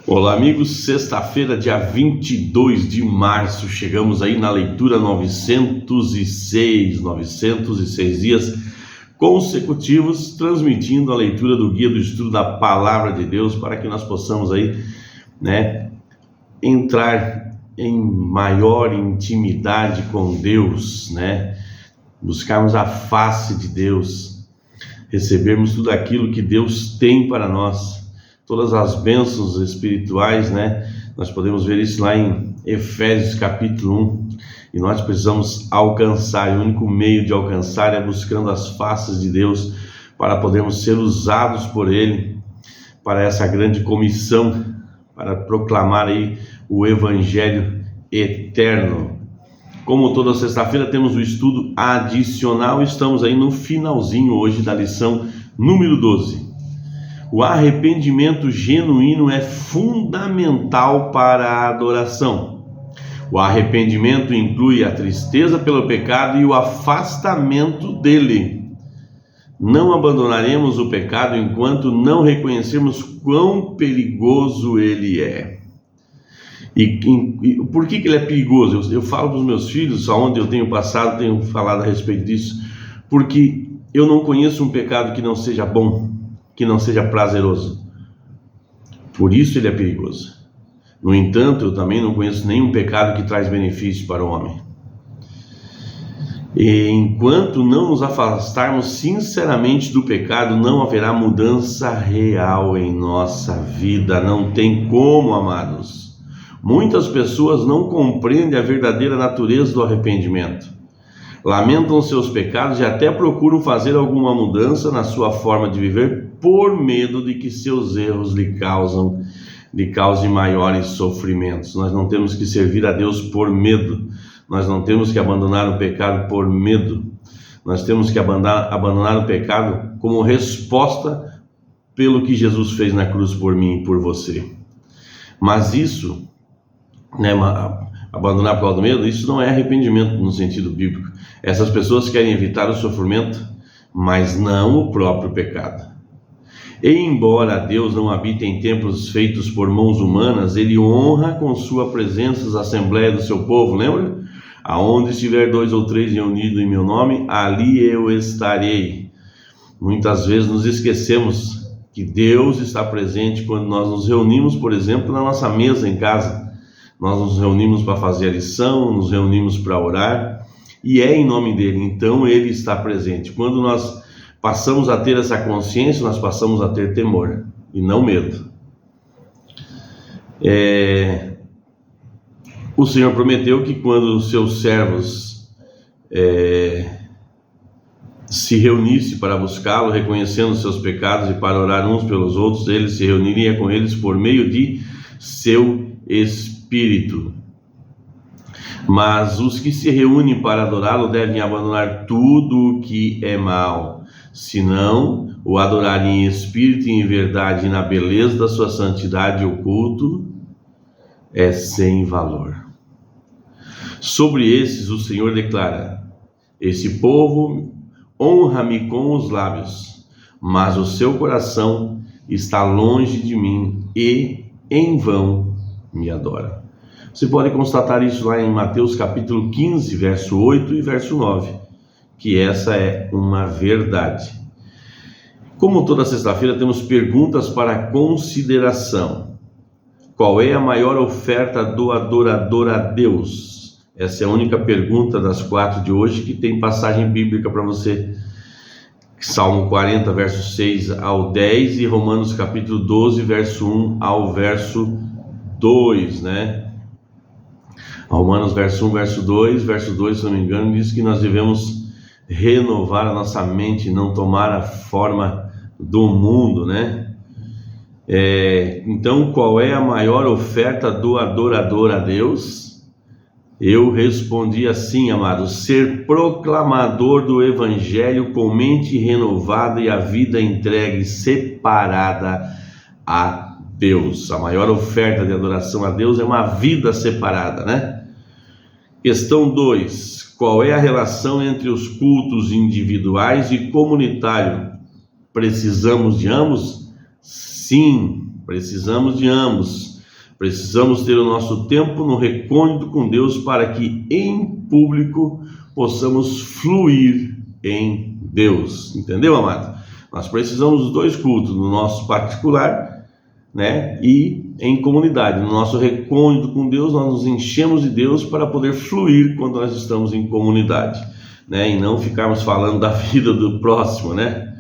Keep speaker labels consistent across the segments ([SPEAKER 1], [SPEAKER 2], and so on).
[SPEAKER 1] Olá amigos, sexta-feira, dia 22 de março, chegamos aí na leitura 906 dias consecutivos, transmitindo a leitura do Guia do Estudo da Palavra de Deus, para que nós possamos aí, entrar em maior intimidade com Deus, buscarmos a face de Deus, recebermos tudo aquilo que Deus tem para nós, todas as bênçãos espirituais, Nós podemos ver isso lá em Efésios capítulo 1, e nós precisamos alcançar, e o único meio de alcançar é buscando as faces de Deus, para podermos ser usados por Ele, para essa grande comissão, para proclamar aí o Evangelho eterno. Como toda sexta-feira temos o estudo adicional, estamos aí no finalzinho hoje da lição número 12. O arrependimento genuíno é fundamental para a adoração. O arrependimento inclui a tristeza pelo pecado e o afastamento dele. Não abandonaremos o pecado enquanto não reconhecermos quão perigoso ele é. E por que ele é perigoso? Eu falo para os meus filhos, aonde eu tenho passado, tenho falado a respeito disso, porque eu não conheço um pecado que não seja bom, que não seja prazeroso. Por isso ele é perigoso. No entanto, eu também não conheço nenhum pecado que traz benefício para o homem. E enquanto não nos afastarmos sinceramente do pecado, não haverá mudança real em nossa vida. Não tem como, amados. Muitas pessoas não compreendem a verdadeira natureza do arrependimento. Lamentam seus pecados e até procuram fazer alguma mudança na sua forma de viver por medo de que seus erros lhe causem maiores sofrimentos. Nós não temos que servir a Deus por medo. Nós não temos que abandonar o pecado por medo. Nós temos que abandonar o pecado como resposta pelo que Jesus fez na cruz por mim e por você. Mas isso, abandonar por causa do medo, isso não é arrependimento no sentido bíblico. Essas pessoas querem evitar o sofrimento, mas não o próprio pecado. E embora Deus não habite em templos feitos por mãos humanas, Ele honra com sua presença as assembleias do seu povo, lembra? Aonde estiver 2 ou 3 reunidos em meu nome, ali eu estarei. Muitas vezes nos esquecemos que Deus está presente quando nós nos reunimos, por exemplo, na nossa mesa em casa. Nós nos reunimos para fazer a lição, nos reunimos para orar, e é em nome dele, então ele está presente. Quando nós passamos a ter essa consciência, nós passamos a ter temor e não medo. O Senhor prometeu que quando os seus servos se reunissem para buscá-lo, reconhecendo os seus pecados e para orar uns pelos outros, ele se reuniria com eles por meio de seu Espírito. Mas os que se reúnem para adorá-lo devem abandonar tudo o que é mal, senão o adorarem em espírito e em verdade e na beleza da sua santidade, o culto é sem valor. Sobre esses o Senhor declara: esse povo honra-me com os lábios, mas o seu coração está longe de mim e em vão me adora. Você pode constatar isso lá em Mateus capítulo 15, verso 8 e verso 9, que essa é uma verdade. Como toda sexta-feira temos perguntas para consideração. Qual é a maior oferta do adorador a Deus? Essa é a única pergunta das 4 de hoje que tem passagem bíblica para você. Salmo 40, verso 6 ao 10 e Romanos capítulo 12, verso 1 ao verso 2, Romanos verso 1, verso 2, se não me engano, diz que nós devemos renovar a nossa mente, não tomar a forma do mundo, Então, qual é a maior oferta do adorador a Deus? Eu respondi assim, amados: ser proclamador do Evangelho com mente renovada e a vida entregue, separada a Deus. A maior oferta de adoração a Deus é uma vida separada, Questão 2. Qual é a relação entre os cultos individuais e comunitário? Precisamos de ambos? Sim, precisamos de ambos. Precisamos ter o nosso tempo no recôndito com Deus para que em público possamos fluir em Deus. Entendeu, amado? Nós precisamos dos dois cultos, no nosso particular, né, e em comunidade. No nosso recôndito com Deus, nós nos enchemos de Deus para poder fluir quando nós estamos em comunidade, né, e não ficarmos falando da vida do próximo, né?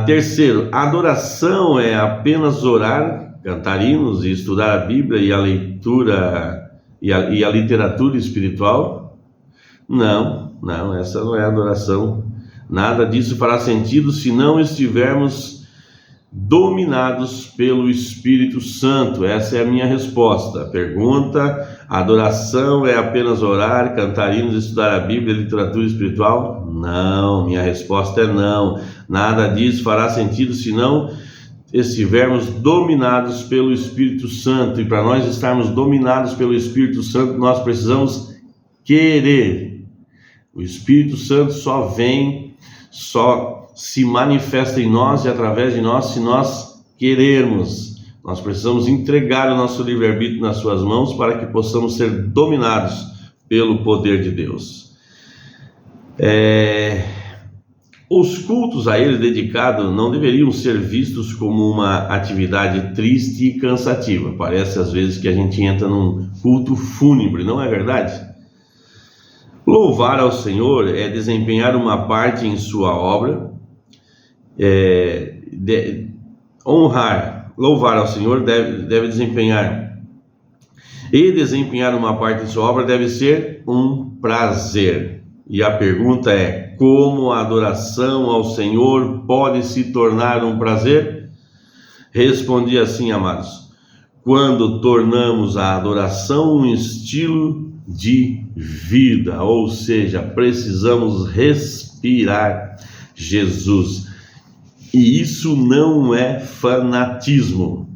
[SPEAKER 1] Terceiro, adoração é apenas orar, cantar hinos e estudar a Bíblia e a leitura e a literatura espiritual? Não, essa não é adoração. Nada disso fará sentido se não estivermos dominados pelo Espírito Santo. Essa é a minha resposta. Pergunta: adoração é apenas orar, cantar hinos, estudar a Bíblia e literatura espiritual? Não, minha resposta é não. Nada disso fará sentido se não estivermos dominados pelo Espírito Santo. E para nós estarmos dominados pelo Espírito Santo, nós precisamos querer. O Espírito Santo só se manifesta em nós e através de nós se nós querermos. Nós precisamos entregar o nosso livre-arbítrio nas suas mãos para que possamos ser dominados pelo poder de Deus. Os cultos a Ele dedicados não deveriam ser vistos como uma atividade triste e cansativa. Parece às vezes que a gente entra num culto fúnebre, não é verdade? Louvar ao Senhor é desempenhar uma parte em sua obra. Louvar ao Senhor deve desempenhar. E desempenhar uma parte em sua obra deve ser um prazer. E a pergunta é: como a adoração ao Senhor pode se tornar um prazer? Respondi assim, amados: quando tornamos a adoração um estilo de vida, ou seja, precisamos respirar Jesus. E isso não é fanatismo.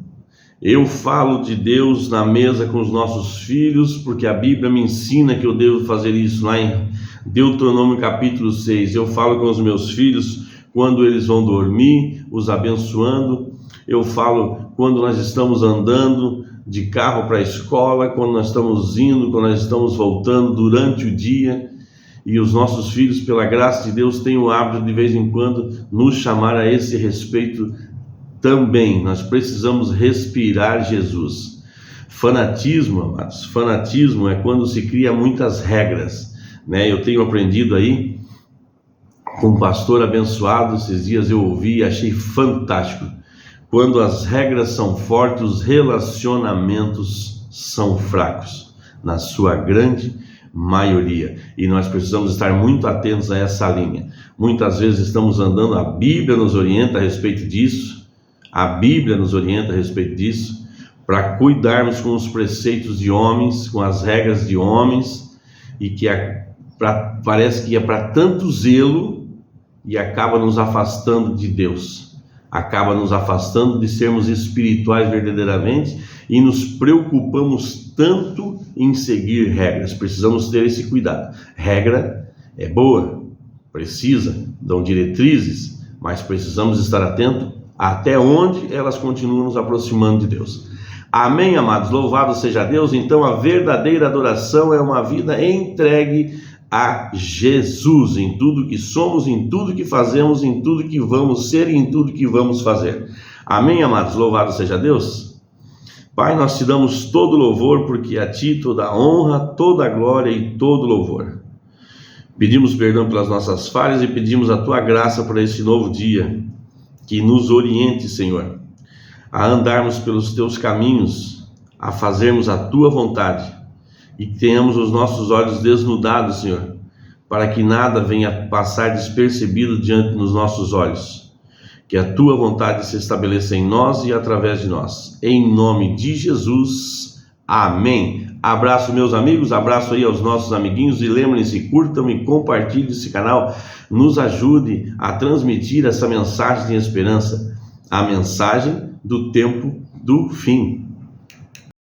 [SPEAKER 1] Eu falo de Deus na mesa com os nossos filhos, porque a Bíblia me ensina que eu devo fazer isso. Lá em Deuteronômio capítulo 6, eu falo com os meus filhos quando eles vão dormir, os abençoando. Eu falo quando nós estamos andando de carro para a escola, quando nós estamos indo, quando nós estamos voltando durante o dia. E os nossos filhos, pela graça de Deus, têm o hábito de vez em quando nos chamar a esse respeito também. Nós precisamos respirar Jesus. Fanatismo, amados, fanatismo é quando se cria muitas regras, né? Eu tenho aprendido aí com um pastor abençoado, esses dias eu ouvi e achei fantástico. Quando as regras são fortes, os relacionamentos são fracos, na sua grande maioria. E nós precisamos estar muito atentos a essa linha. Muitas vezes estamos andando, a Bíblia nos orienta a respeito disso, para cuidarmos com os preceitos de homens, com as regras de homens, e que parece que é para tanto zelo e acaba nos afastando de Deus. Acaba nos afastando de sermos espirituais verdadeiramente e nos preocupamos tanto em seguir regras. Precisamos ter esse cuidado. Regra é boa, precisa, dão diretrizes, mas precisamos estar atentos até onde elas continuam nos aproximando de Deus. Amém, amados? Louvado seja Deus. Então a verdadeira adoração é uma vida entregue a Jesus, em tudo que somos, em tudo que fazemos, em tudo que vamos ser e em tudo que vamos fazer. Amém, amados? Louvado seja Deus. Pai, nós te damos todo louvor, porque a ti toda a honra, toda a glória e todo louvor. Pedimos perdão pelas nossas falhas e pedimos a tua graça para esse novo dia, que nos oriente, Senhor, a andarmos pelos teus caminhos, a fazermos a tua vontade, e que tenhamos os nossos olhos desnudados, Senhor, para que nada venha passar despercebido diante dos nossos olhos. Que a tua vontade se estabeleça em nós e através de nós. Em nome de Jesus. Amém. Abraço, meus amigos, abraço aí aos nossos amiguinhos, e lembrem-se, curtam e compartilhem esse canal. Nos ajude a transmitir essa mensagem de esperança, a mensagem do tempo do fim.